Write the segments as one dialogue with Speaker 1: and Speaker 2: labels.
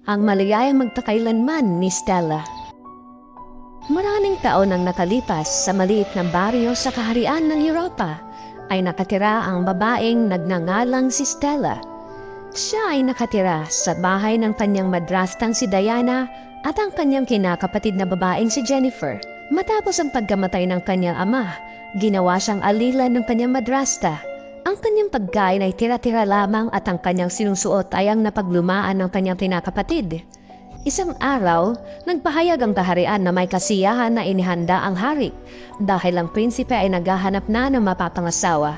Speaker 1: ang maligayang magpakailanman ni Stella. Maraming taon nang nakalipas sa maliit na baryo sa kaharian ng Europa, ay nakatira ang babaeng nagngangalang si Stella. Siya ay nakatira sa bahay ng kanyang madrastang si Diana at ang kanyang kinakapatid na babaeng si Jennifer. Matapos ang pagkamatay ng kanyang ama, ginawa siyang alila ng kanyang madrasta. Ang kanyang pagkain ay tira-tira lamang at ang kanyang sinusuot ay ang napaglumaan ng kanyang kinakapatid. Isang araw, nagpahayag ang kaharian na may kasiyahan na inihanda ang hari dahil ang prinsipe ay naghahanap na ng mapapangasawa.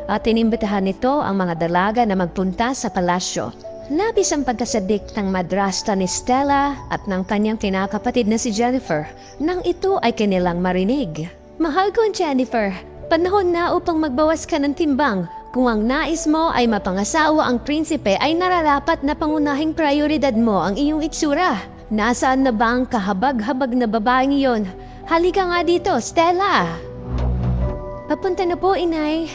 Speaker 1: At inimbitahan nito ang mga dalaga na magpunta sa palasyo. Labis ang pagkasadik ng madrasta ni Stella at ng kanyang kinakapatid na si Jennifer nang ito ay kanilang marinig. Mahal ko, Jennifer, panahon na upang magbawas ka ng timbang. Kung ang nais mo ay mapangasawa ang prinsipe ay nararapat na pangunahing prioridad mo ang iyong itsura. Nasaan na ba ang kahabag-habag na babaeng iyon? Halika nga dito, Stella! Papunta na po, inay.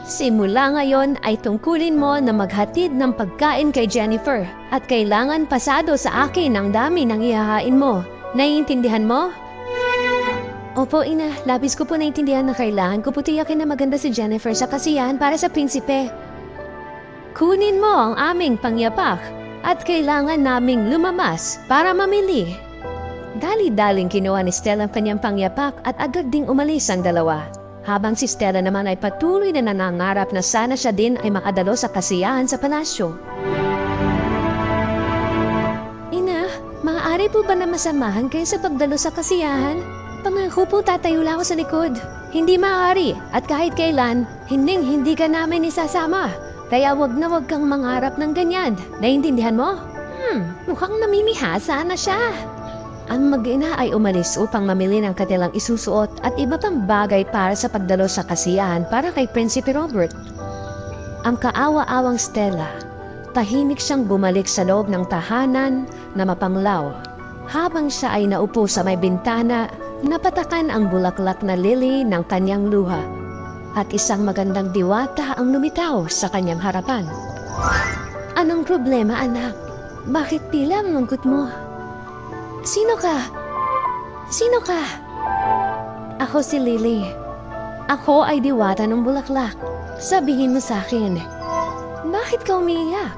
Speaker 1: Simula ngayon ay tungkulin mo na maghatid ng pagkain kay Jennifer at kailangan pasado sa akin ang dami ng ihahain mo. Naiintindihan mo? Opo, ina. Labis ko po naiintindihan na kailangan ko po tiyakin na maganda si Jennifer sa kasiyahan para sa prinsipe. Kunin mo ang aming pangyapak at kailangan naming lumamas para mamili. Dali-daling kinuha ni Stella ang kanyang pangyapak at agad ding umalis ang dalawa. Habang si Stella naman ay patuloy na nangangarap na sana siya din ay makadalo sa kasiyahan sa palasyo. Ina, maaari po ba na masamahan kayo sa pagdalo sa kasiyahan? Pangako po tatayo lang ako sa likod. Hindi maaari at kahit kailan, hindi ka namin isasama. Kaya wag na wag kang mangarap ng ganyan. Naiintindihan mo? Mukhang namimihasa na siya. Ang mag-ina ay umalis upang mamili ng kanilang isusuot at iba pang bagay para sa pagdalo sa kasiyahan para kay Prinsipe Robert. Ang kaawa-awang Stella, tahimik siyang bumalik sa loob ng tahanan na mapanglaw. Habang siya ay naupo sa may bintana, napatakan ang bulaklak na lily ng kanyang luha at isang magandang diwata ang lumitaw sa kanyang harapan. Anong problema, anak? Bakit tila ang lungkot mo? Sino ka? Sino ka? Ako si Lily. Ako ay diwata ng bulaklak. Sabihin mo sa akin, bakit ka umiiyak?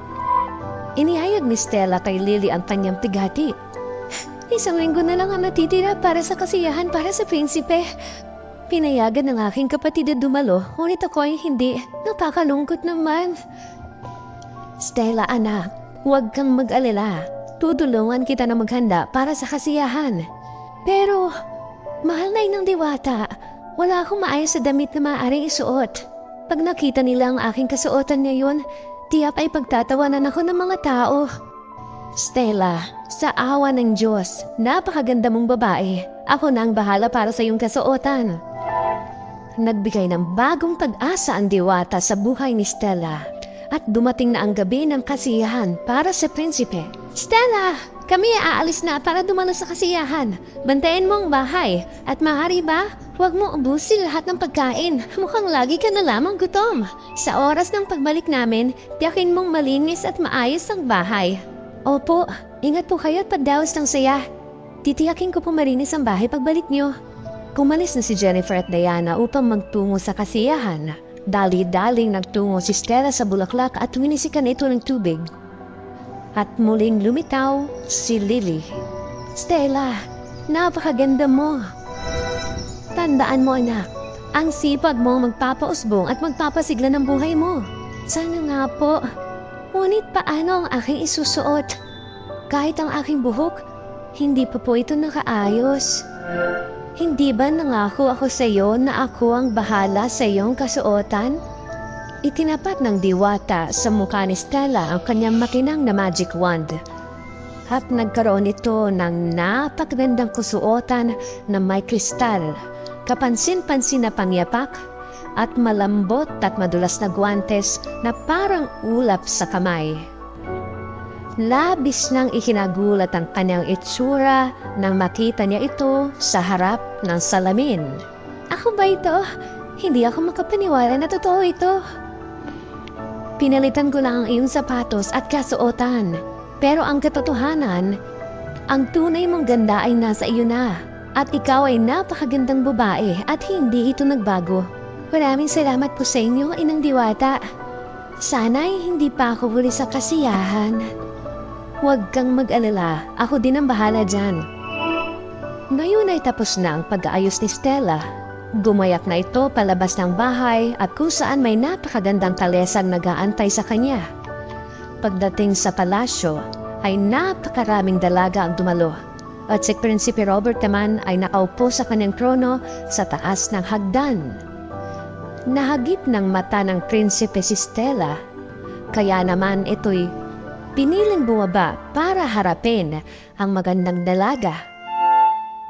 Speaker 1: Inihayag ni Stella kay Lily ang kanyang pighati. Isang linggo na lang ang natitira para sa kasiyahan para sa prinsipe. Pinayagan ng aking kapatid na dumalo, ngunit ako ay hindi. Napakalungkot naman. Stella, anak, huwag kang mag-alala. Tutulungan kita na maghanda para sa kasiyahan. Pero, mahal na inang diwata, wala akong maayos sa damit na maaaring isuot. Pag nakita nila ang aking kasuotan ngayon, tiyak ay pagtatawanan ako ng mga tao. Stella, sa awa ng Diyos, napakaganda mong babae. Ako na ang bahala para sa iyong kasuotan. Nagbigay ng bagong pag-asa ang diwata sa buhay ni Stella. At dumating na ang gabi ng kasiyahan para sa prinsipe. Stella, kami aalis na para dumalo sa kasiyahan. Bantayan mo ang bahay. At maaari ba, huwag mo ubusin lahat ng pagkain. Mukhang lagi ka na lamang gutom. Sa oras ng pagbalik namin, tiyakin mong malinis at maayos ang bahay. Opo, ingat po kayo at pagdaos ng saya. Titiyakin ko po marinis ang bahay pagbalik niyo. Kumalis na si Jennifer at Diana upang magtungo sa kasiyahan. Dali-daling nagtungo si Stella sa bulaklak at winisikan ito ng tubig. At muling lumitaw si Lily. Stella, napakaganda mo. Tandaan mo, anak, ang sipag mo magpapausbong at magpapasigla ng buhay mo. Sana nga po. Ngunit paano ang aking isusuot? Kahit ang aking buhok, hindi pa po ito nakaayos. Hindi ba nangako ako sa iyo na ako ang bahala sa iyong kasuotan? Itinapat ng diwata sa mukha ni Stella ang kanyang makinang na magic wand. At nagkaroon ito ng napakagandang kasuotan na may kristal, kapansin-pansin na pangyapak, at malambot at madulas na guwantes na parang ulap sa kamay. Labis nang ikinagulat ang kanyang itsura nang makita niya ito sa harap ng salamin. Ako ba ito? Hindi ako makapaniwala na totoo ito. Pinalitan ko lang ang iyong sapatos at kasuotan. Pero ang katotohanan, ang tunay mong ganda ay nasa iyo na. At ikaw ay napakagandang babae at hindi ito nagbago. Maraming salamat po sa inyo, Inang Diwata. Sana'y hindi pa ako huli sa kasiyahan. Huwag kang mag-alala, ako din ang bahala dyan. Ngayon ay tapos na ang pag-aayos ni Stella. Gumayak na ito palabas ng bahay at kung saan may napakagandang kalesang nag-aantay sa kanya. Pagdating sa palasyo, ay napakaraming dalaga ang dumalo. At si Prinsipe Robert naman ay nakaupo sa kanyang trono sa taas ng hagdan. Nahagip ng mata ng prinsipe si Stella, kaya naman ito'y piniling bumaba para harapin ang magandang dalaga.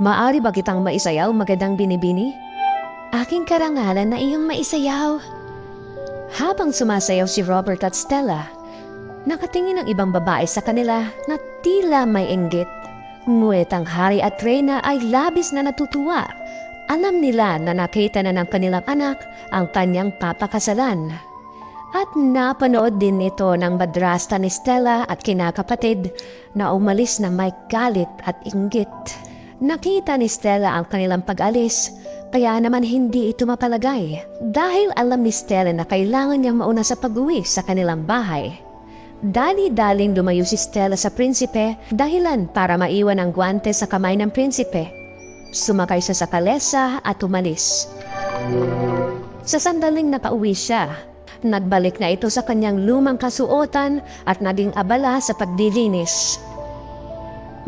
Speaker 1: Maari ba kitang maisayaw, magandang binibini? Aking karangalan na iyong maisayaw. Habang sumasayaw si Robert at Stella, nakatingin ang ibang babae sa kanila na tila may inggit. Ngunit ang hari at reyna ay labis na natutuwa. Alam nila na nakita na ng kanilang anak ang kanyang papakasalan. At napanood din ito ng madrasta ni Stella at kinakapatid na umalis na may galit at inggit. Nakita ni Stella ang kanilang pag-alis, kaya naman hindi ito mapalagay dahil alam ni Stella na kailangan niyang mauna sa pag-uwi sa kanilang bahay. Dali-daling lumayo si Stella sa prinsipe dahilan para maiwan ang gwante sa kamay ng prinsipe. Sumakay siya sa kalesa at umalis. Sa sandaling nakauwi siya, nagbalik na ito sa kanyang lumang kasuotan at naging abala sa pagdilinis.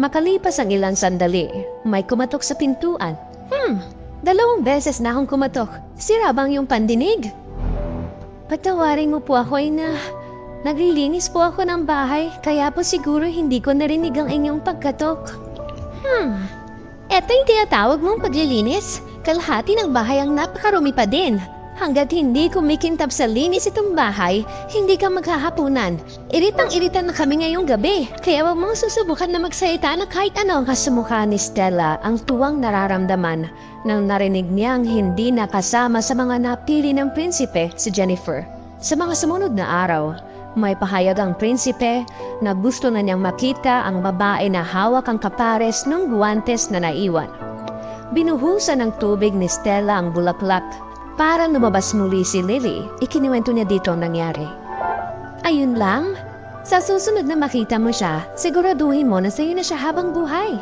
Speaker 1: Makalipas ang ilang sandali, may kumatok sa pintuan. 2 beses na akong kumatok. Sira bang yung pandinig? Patawarin mo po ako, Ina. Naglilinis po ako ng bahay, kaya po siguro hindi ko narinig ang inyong pagkatok. Eto yung tinatawag mong paglilinis. Kalahati ng bahay ang napakarumi pa din. Hanggat hindi kumikintab sa linis itong bahay, hindi ka maghahapunan. Iritang-irita na kami ngayong gabi. Kaya wag mong susubukan na magsalita na kahit ano. Kasumukha ni Stella ang tuwang nararamdaman nang narinig niyang hindi nakasama sa mga napili ng prinsipe si Jennifer. Sa mga sumunod na araw, may pahayag ang prinsipe na gusto na niyang makita ang babae na hawak ang kapares ng guwantes na naiwan. Binuhusan ng tubig ni Stella ang bulaklak para lumabas muli si Lily. Ikiniwento niya dito ang nangyari. Ayun lang, sa susunod na makita mo siya, siguraduhin mo na sa'yo na siya habang buhay.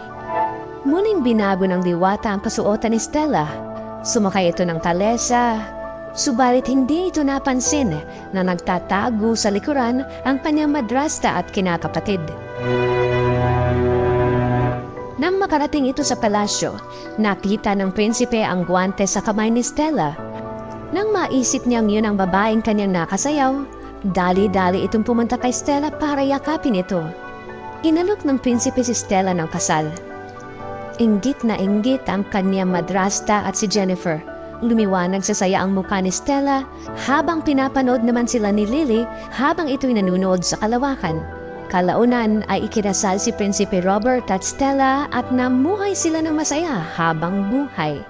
Speaker 1: Muling binago ng diwata ang kasuotan ni Stella. Sumakay ito ng kalesa. Subalit hindi ito napansin na nagtatago sa likuran ang kanyang madrasta at kinakapatid. Nang makarating ito sa palasyo, nakita ng prinsipe ang guwante sa kamay ni Stella. Nang maisip niyang yun ang babaeng kanyang nakasayaw, dali-dali itong pumunta kay Stella para yakapin ito. Inalok ng prinsipe si Stella ng kasal. Inggit na inggit ang kanyang madrasta at si Jennifer. Lumiwanag sa saya ang mukha ni Stella habang pinapanood naman sila ni Lily habang ito'y nanunood sa kalawakan. Kalaunan ay ikinasal si Prinsipe Robert at Stella at namuhay sila ng masaya habang buhay.